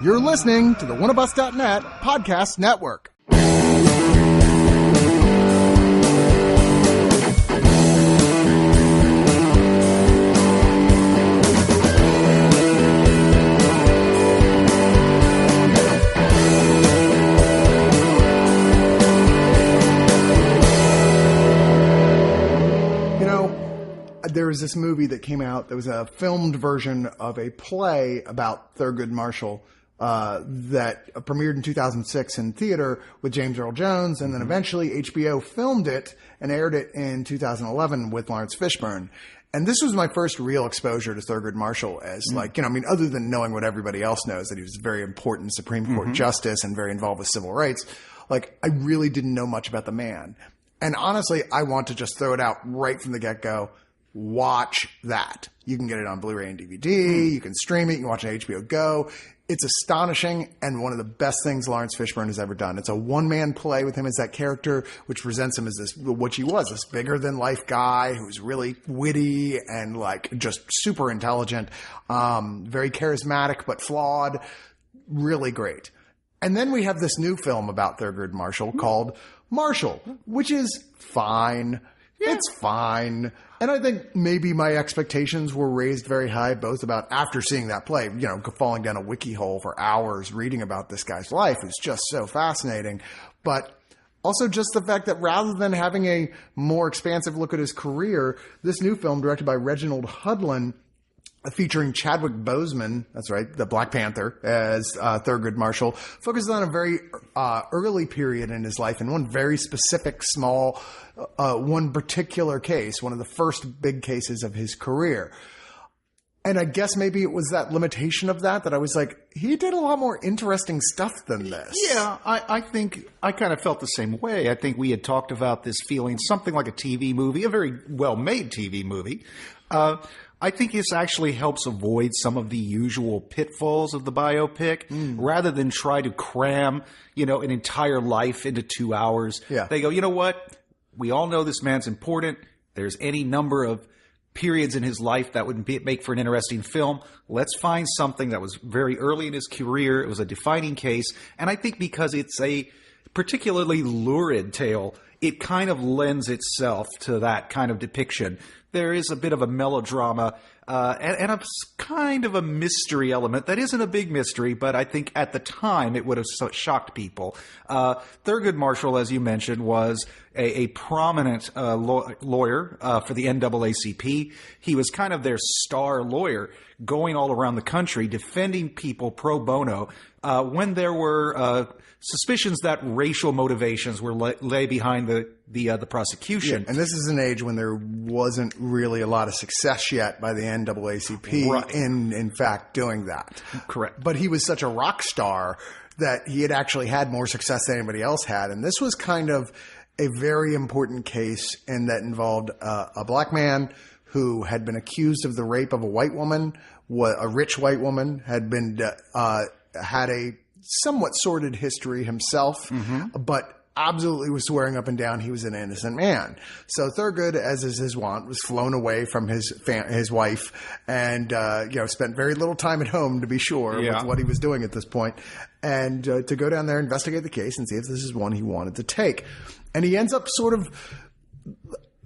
You're listening to the Oneofus.net podcast network. There was this movie that came out that was a filmed version of a play about Thurgood Marshall that premiered in 2006 in theater with James Earl Jones, and then eventually HBO filmed it and aired it in 2011 with Lawrence Fishburne. And this was my first real exposure to Thurgood Marshall as other than knowing what everybody else knows, that he was a very important Supreme Court justice and very involved with civil rights, I really didn't know much about the man. And honestly, I want to just throw it out right from the get-go. Watch that. You can get it on Blu-ray and DVD. You can stream it. You can watch it on HBO Go. It's astonishing and one of the best things Lawrence Fishburne has ever done. It's a one-man play with him as that character, which presents him as this bigger-than-life guy who's really witty and just super intelligent, very charismatic but flawed, really great. And then we have this new film about Thurgood Marshall called Marshall, which is fine. Yeah. It's fine. And I think maybe my expectations were raised very high, both about after seeing that play, falling down a wiki hole for hours reading about this guy's life is just so fascinating. But also just the fact that rather than having a more expansive look at his career, this new film directed by Reginald Hudlin, featuring Chadwick Boseman, that's right, the Black Panther, as Thurgood Marshall, focuses on a very early period in his life and one very specific, small, one particular case, one of the first big cases of his career. And I guess maybe it was that limitation of that I was like, he did a lot more interesting stuff than this. Yeah, I think I kind of felt the same way. I think we had talked about this feeling something like a TV movie, a very well-made TV movie. I think this actually helps avoid some of the usual pitfalls of the biopic, rather than try to cram, an entire life into 2 hours. Yeah. They go, you know what? We all know this man's important. There's any number of periods in his life that would make for an interesting film. Let's find something that was very early in his career. It was a defining case. And I think because it's a particularly lurid tale, it kind of lends itself to that kind of depiction. There is a bit of a melodrama and a kind of a mystery element that isn't a big mystery, but I think at the time it would have shocked people. Thurgood Marshall, as you mentioned, was a prominent lawyer for the NAACP. He was kind of their star lawyer, going all around the country defending people pro bono when there were suspicions that racial motivations were lay behind the prosecution. Yeah, and this is an age when there wasn't really a lot of success yet by the NAACP in fact doing that. Correct. But he was such a rock star that he had actually had more success than anybody else had. And this was kind of a very important case in that involved a black man who had been accused of the rape of a white woman. A rich white woman had been had a somewhat sordid history himself, but absolutely was swearing up and down he was an innocent man. So Thurgood, as is his wont, was flown away from his wife and spent very little time at home, to be sure, with what he was doing at this point, and to go down there, investigate the case, and see if this is one he wanted to take. And he ends up sort of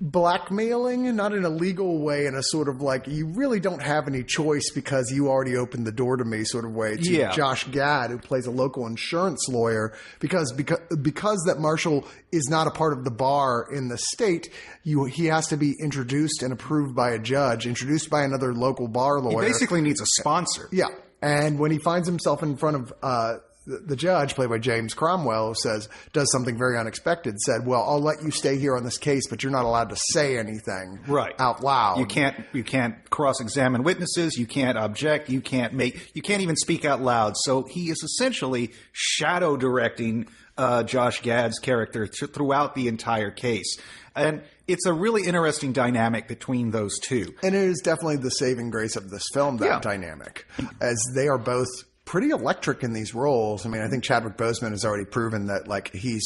blackmailing, not in a legal way, in a sort of you really don't have any choice because you already opened the door to me sort of way, to Josh Gad, who plays a local insurance lawyer, because that Marshall is not a part of the bar in the state, he has to be introduced and approved by a judge, introduced by another local bar lawyer. He basically needs a sponsor. Yeah. And when he finds himself in front of the judge, played by James Cromwell, does something very unexpected, said, well, I'll let you stay here on this case, but you're not allowed to say anything out loud. You can't cross-examine witnesses. You can't object. You can't even speak out loud. So he is essentially shadow directing Josh Gad's character throughout the entire case. And it's a really interesting dynamic between those two. And it is definitely the saving grace of this film, that dynamic, as they are both pretty electric in these roles. I mean, I think Chadwick Boseman has already proven that he's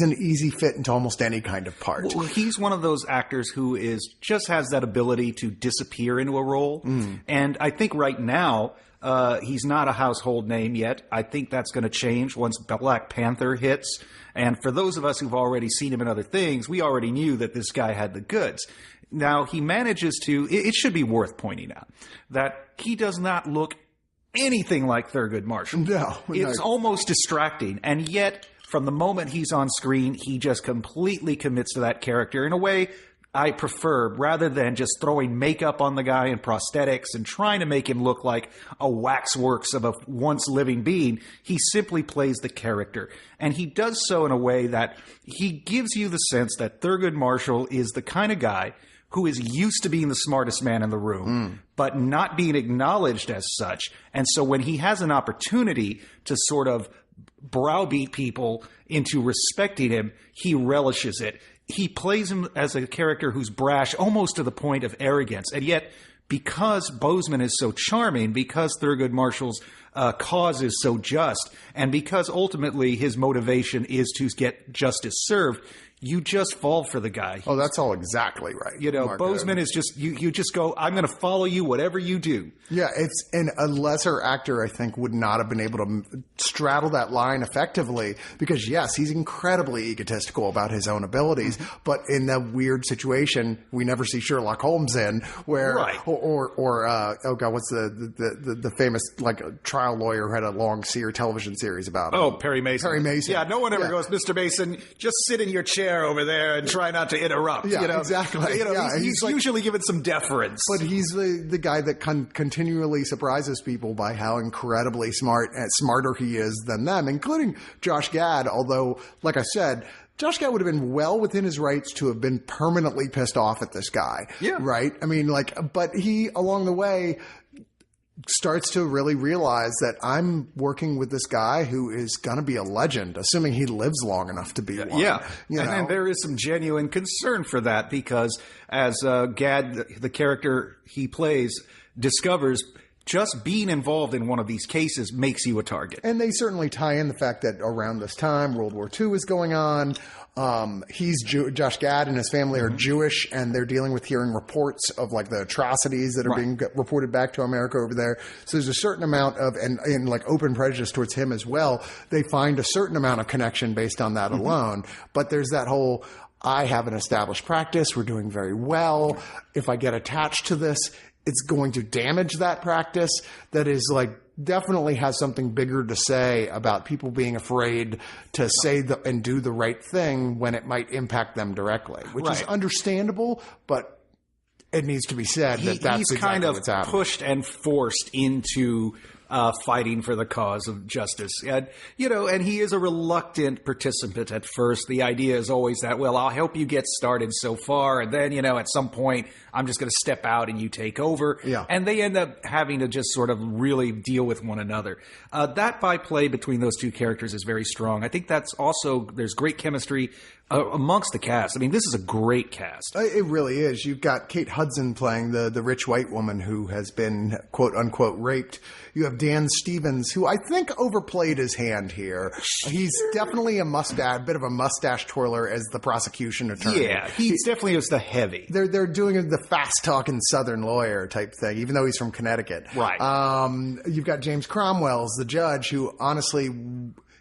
an easy fit into almost any kind of part. Well, he's one of those actors who just has that ability to disappear into a role. And I think right now, He's not a household name yet. I think that's going to change once Black Panther hits. And for those of us who've already seen him in other things, we already knew that this guy had the goods. Now, he manages to, it should be worth pointing out, that he does not look anything like Thurgood Marshall. No. It's almost distracting. And yet, from the moment he's on screen, he just completely commits to that character in a way I prefer, rather than just throwing makeup on the guy and prosthetics and trying to make him look like a waxworks of a once living being. He simply plays the character. And he does so in a way that he gives you the sense that Thurgood Marshall is the kind of guy who is used to being the smartest man in the room, but not being acknowledged as such. And so when he has an opportunity to sort of browbeat people into respecting him, he relishes it. He plays him as a character who's brash, almost to the point of arrogance. And yet, because Boseman is so charming, because Thurgood Marshall's cause is so just, and because ultimately his motivation is to get justice served, you just fall for the guy. Oh, that's all exactly right. You know, Marco. Boseman is just, you just go, I'm going to follow you, whatever you do. Yeah, and a lesser actor, I think, would not have been able to straddle that line effectively because, yes, he's incredibly egotistical about his own abilities, but in that weird situation we never see Sherlock Holmes in, where, or oh God, what's the famous, like, trial lawyer who had a long television series about him? Oh, Perry Mason. Perry Mason. Yeah, no one ever goes, Mr. Mason, just sit in your chair over there and try not to interrupt. Yeah, you know? exactly. You know, Yeah, he's like, usually given some deference. But he's the guy that continually surprises people by how incredibly smarter he is than them, including Josh Gad, although, like I said, Josh Gad would have been well within his rights to have been permanently pissed off at this guy. Yeah. Right? I mean, like, but he, along the way, starts to really realize that I'm working with this guy who is going to be a legend, assuming he lives long enough to be one. Yeah. You know? And there is some genuine concern for that because as Gad, the character he plays, discovers, just being involved in one of these cases makes you a target. And they certainly tie in the fact that around this time, World War II is going on. Josh Gad and his family are Jewish, and they're dealing with hearing reports of like the atrocities that are being reported back to America over there. So there's a certain amount of, and like open prejudice towards him as well. They find a certain amount of connection based on that alone. But there's that whole, I have an established practice. We're doing very well. If I get attached to this, it's going to damage that practice. That is like, definitely has something bigger to say about people being afraid to say and do the right thing when it might impact them directly, which is understandable, but it needs to be said that that's he's exactly kind of what's happening. Pushed and forced into fighting for the cause of justice. And, you know, and he is a reluctant participant at first. The idea is always that, well, I'll help you get started so far. And then, you know, at some point, I'm just going to step out and you take over. Yeah. And they end up having to just sort of really deal with one another. That byplay between those two characters is very strong. I think that's also, there's great chemistry amongst the cast. I mean, this is a great cast. It really is. You've got Kate Hudson playing the rich white woman who has been, quote unquote, raped. You have Dan Stevens, who I think overplayed his hand here. He's definitely a bit of a mustache twirler as the prosecution attorney. Yeah, he definitely is the heavy. They're doing the fast-talking Southern lawyer type thing, even though he's from Connecticut. Right. You've got James Cromwell as the judge, who honestly,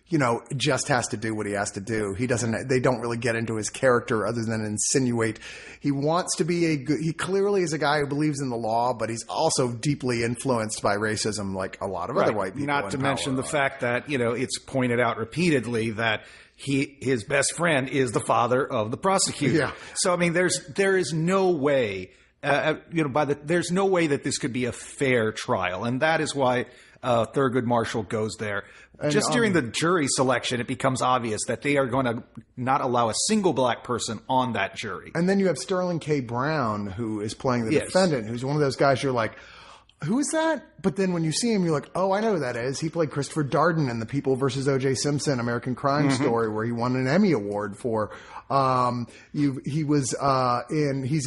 you know, just has to do what he has to do. They don't really get into his character other than insinuate he wants to be he clearly is a guy who believes in the law, but he's also deeply influenced by racism like a lot of other white people. Not to mention the fact that, you know, it's pointed out repeatedly that his best friend is the father of the prosecutor. Yeah. So, I mean, there is no way, there's no way that this could be a fair trial. And that is why Thurgood Marshall goes there. Just during the jury selection, it becomes obvious that they are going to not allow a single black person on that jury. And then you have Sterling K. Brown, who is playing the defendant, who's one of those guys you're like, who is that? But then when you see him, you're like, oh, I know who that is. He played Christopher Darden in the People versus O.J. Simpson American Crime Story, where he won an Emmy Award for. He's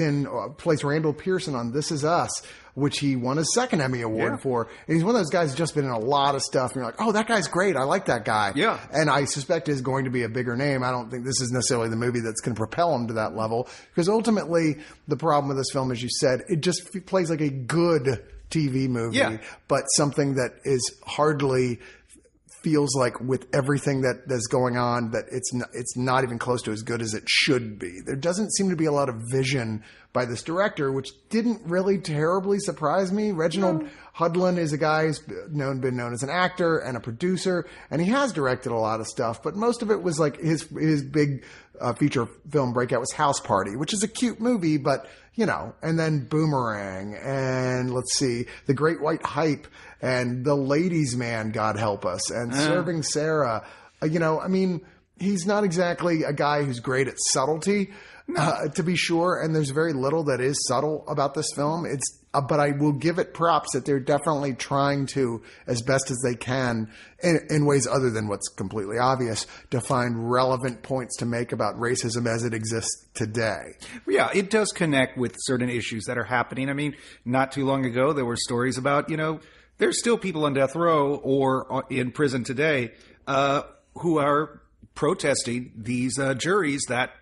in plays Randall Pearson on This Is Us, which he won his second Emmy Award for. And he's one of those guys who's just been in a lot of stuff. And you're like, oh, that guy's great. I like that guy. Yeah. And I suspect is going to be a bigger name. I don't think this is necessarily the movie that's going to propel him to that level. Because ultimately, the problem with this film, as you said, it just plays like a good TV movie, Yeah. but something that is hardly feels like with everything that's going on that it's not even close to as good as it should be. There doesn't seem to be a lot of vision by this director, which didn't really terribly surprise me. Reginald Hudlin is a guy who's been known as an actor and a producer, and he has directed a lot of stuff, but most of it was like his big feature film breakout was House Party, which is a cute movie, but and then Boomerang, and let's see, The Great White Hype, and The Ladies' Man, God help us, and Serving Sarah. He's not exactly a guy who's great at subtlety, to be sure, and there's very little that is subtle about this film. But I will give it props that they're definitely trying to, as best as they can, in ways other than what's completely obvious, to find relevant points to make about racism as it exists today. Yeah, it does connect with certain issues that are happening. I mean, not too long ago, there were stories about, there's still people on death row or in prison today who are protesting these juries that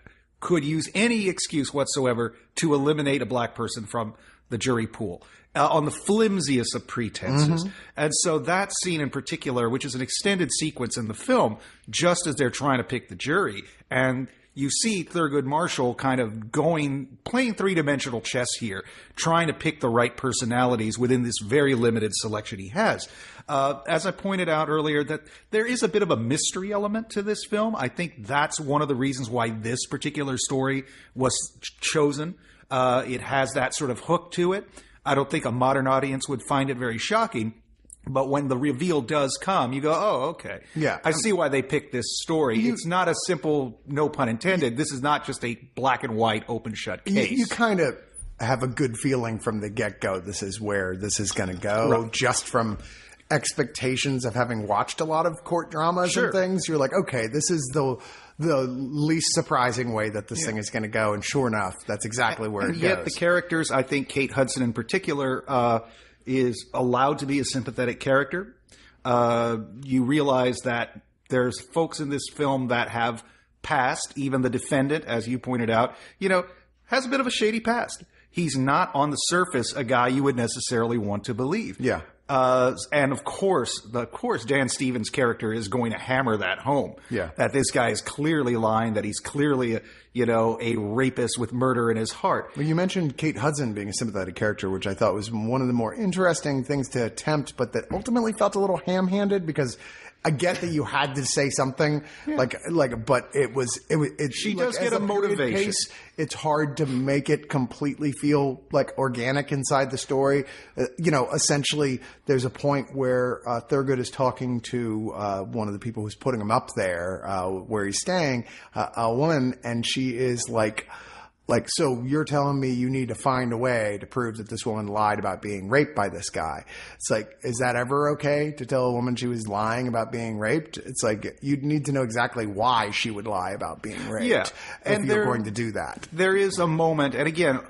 could use any excuse whatsoever to eliminate a black person from the jury pool on the flimsiest of pretenses. And so that scene in particular, which is an extended sequence in the film, just as they're trying to pick the jury, and you see Thurgood Marshall kind of playing three-dimensional chess here, trying to pick the right personalities within this very limited selection he has. As I pointed out earlier, that there is a bit of a mystery element to this film. I think that's one of the reasons why this particular story was chosen. It has that sort of hook to it. I don't think a modern audience would find it very shocking. But when the reveal does come, you go, oh, okay. Yeah. I see why they picked this story. It's not a simple, no pun intended, this is not just a black and white open shut case. You kind of have a good feeling from the get-go this is where this is going to go, just from expectations of having watched a lot of court dramas and things. You're like, okay, this is the least surprising way that this thing is going to go. And sure enough, that's exactly where it goes. Yet the characters, I think Kate Hudson in particular, is allowed to be a sympathetic character. You realize that there's folks in this film that have past, even the defendant, as you pointed out, has a bit of a shady past. He's not on the surface a guy you would necessarily want to believe. Yeah. And of course, Dan Stevens' character is going to hammer that home. Yeah. That this guy is clearly lying, that he's clearly a rapist with murder in his heart. Well, you mentioned Kate Hudson being a sympathetic character, which I thought was one of the more interesting things to attempt, but that ultimately felt a little ham-handed because I get that you had to say something but she does get a motivation. It's hard to make it completely feel like organic inside the story. Essentially there's a point where Thurgood is talking to one of the people who's putting him up there, where he's staying, a woman, and she is like, so you're telling me you need to find a way to prove that this woman lied about being raped by this guy. It's like, is that ever okay to tell a woman she was lying about being raped? It's like, you'd need to know exactly why she would lie about being raped if you're going to do that. There is a moment, and again,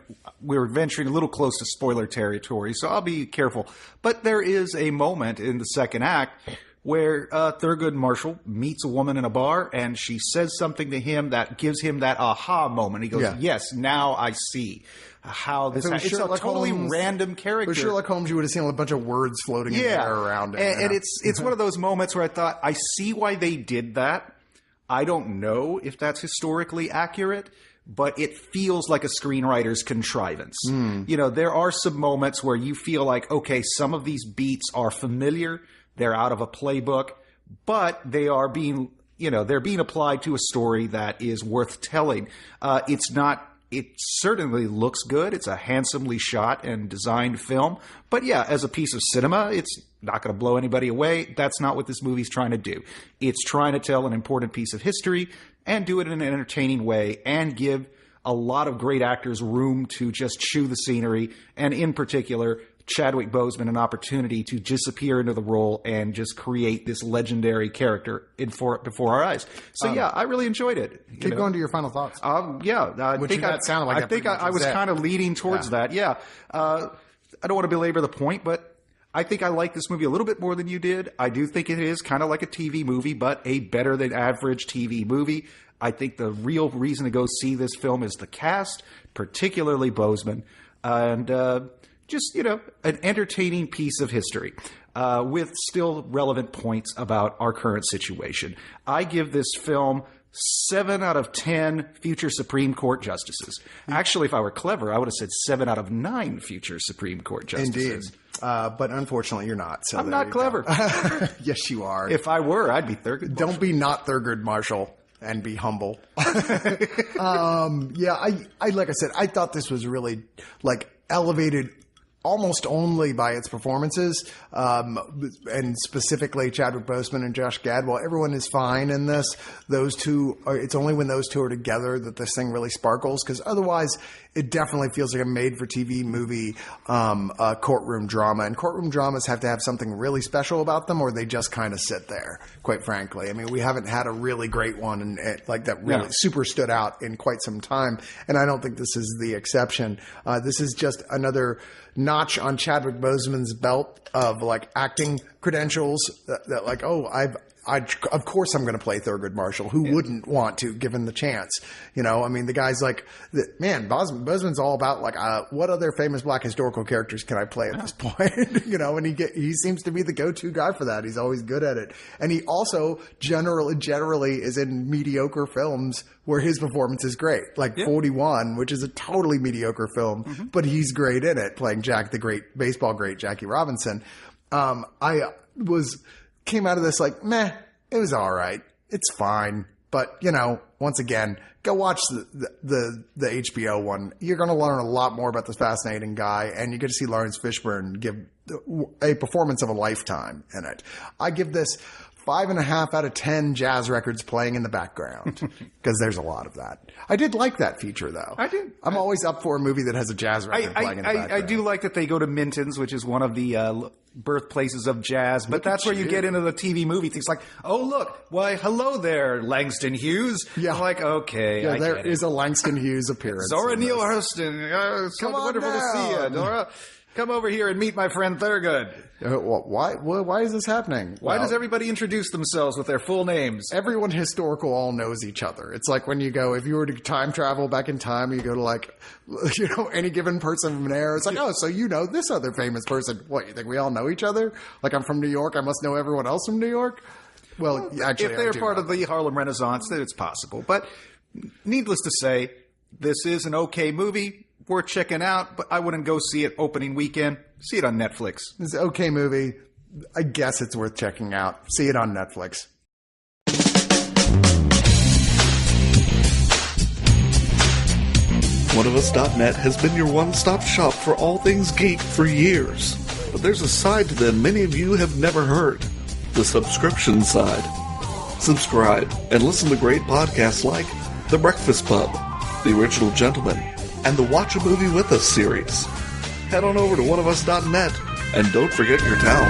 we're venturing a little close to spoiler territory, so I'll be careful. But there is a moment in the second act where Thurgood Marshall meets a woman in a bar, and she says something to him that gives him that aha moment. He goes, yes, now I see how this happens. It's a totally random character. For Sherlock Holmes, you would have seen a bunch of words floating in the air around him. And it's one of those moments where I thought, I see why they did that. I don't know if that's historically accurate, but it feels like a screenwriter's contrivance. There are some moments where you feel like, okay, some of these beats are familiar. They're out of a playbook, but they are being, they're being applied to a story that is worth telling. It certainly looks good. It's a handsomely shot and designed film. But yeah, as a piece of cinema, it's not going to blow anybody away. That's not what this movie's trying to do. It's trying to tell an important piece of history and do it in an entertaining way and give a lot of great actors room to just chew the scenery, and in particular, Chadwick Boseman an opportunity to disappear into the role and just create this legendary character before our eyes. So I really enjoyed it. Keep going to your final thoughts. I think I was kind of leading towards that. Yeah. I don't want to belabor the point, but I think I like this movie a little bit more than you did. I do think it is kind of like a TV movie, but a better than average TV movie. I think the real reason to go see this film is the cast, particularly Boseman. And, just, an entertaining piece of history with still relevant points about our current situation. I give this film 7 out of 10 future Supreme Court justices. Actually, if I were clever, I would have said 7 out of 9 future Supreme Court justices. Indeed. But unfortunately, you're not. So I'm not clever. Yes, you are. If I were, I'd be Thurgood Marshall. Don't be not Thurgood Marshall and be humble. Yeah, I like I said, I thought this was really elevated almost only by its performances, and specifically Chadwick Boseman and Josh Gad. While everyone is fine in this, those two it's only when those two are together that this thing really sparkles, because otherwise it definitely feels like a made-for-TV movie courtroom drama. And courtroom dramas have to have something really special about them, or they just kind of sit there, quite frankly. I mean, we haven't had a really great one that really super stood out in quite some time, and I don't think this is the exception. This is just another notch on Chadwick Boseman's belt of acting credentials of course I'm going to play Thurgood Marshall. Who wouldn't want to, given the chance? I mean, the guy's Boseman's all about what other famous black historical characters can I play at this point? And he seems to be the go-to guy for that. He's always good at it. And he also generally is in mediocre films where his performance is great. 41, which is a totally mediocre film, but he's great in it, playing Jack the Great, baseball great Jackie Robinson. Came out of this meh, it was all right. It's fine. But, once again, go watch the HBO one. You're going to learn a lot more about this fascinating guy, and you get to see Lawrence Fishburne give a performance of a lifetime in it. I give this 5.5 out of 10 jazz records playing in the background, because there's a lot of that. I did like that feature, though. I did. I'm always up for a movie that has a jazz record playing in the background. I do like that they go to Minton's, which is one of the birthplaces of jazz, but that's where you get into the TV movie things oh, look, why, hello there, Langston Hughes. Yeah. I'm okay. Yeah, there is a Langston Hughes appearance. Zora Neale Hurston. So wonderful to see you, Dora. Come over here and meet my friend Thurgood. Why is this happening? Why does everybody introduce themselves with their full names? Everyone historical all knows each other. It's like when you go, if you were to time travel back in time, you go to any given person from an era. It's so this other famous person. What, you think we all know each other? I'm from New York, I must know everyone else from New York? Well, actually, if they're part of the Harlem Renaissance, then it's possible. But needless to say, this is an okay movie. Worth checking out, but I wouldn't go see it opening weekend. See it on Netflix. It's an okay movie. I guess it's worth checking out. See it on Netflix. Oneofus.net has been your one-stop shop for all things geek for years. But there's a side to them many of you have never heard. The subscription side. Subscribe and listen to great podcasts like The Breakfast Pub, The Original Gentleman, and the Watch a Movie With Us series. Head on over to oneofus.net and don't forget your towel.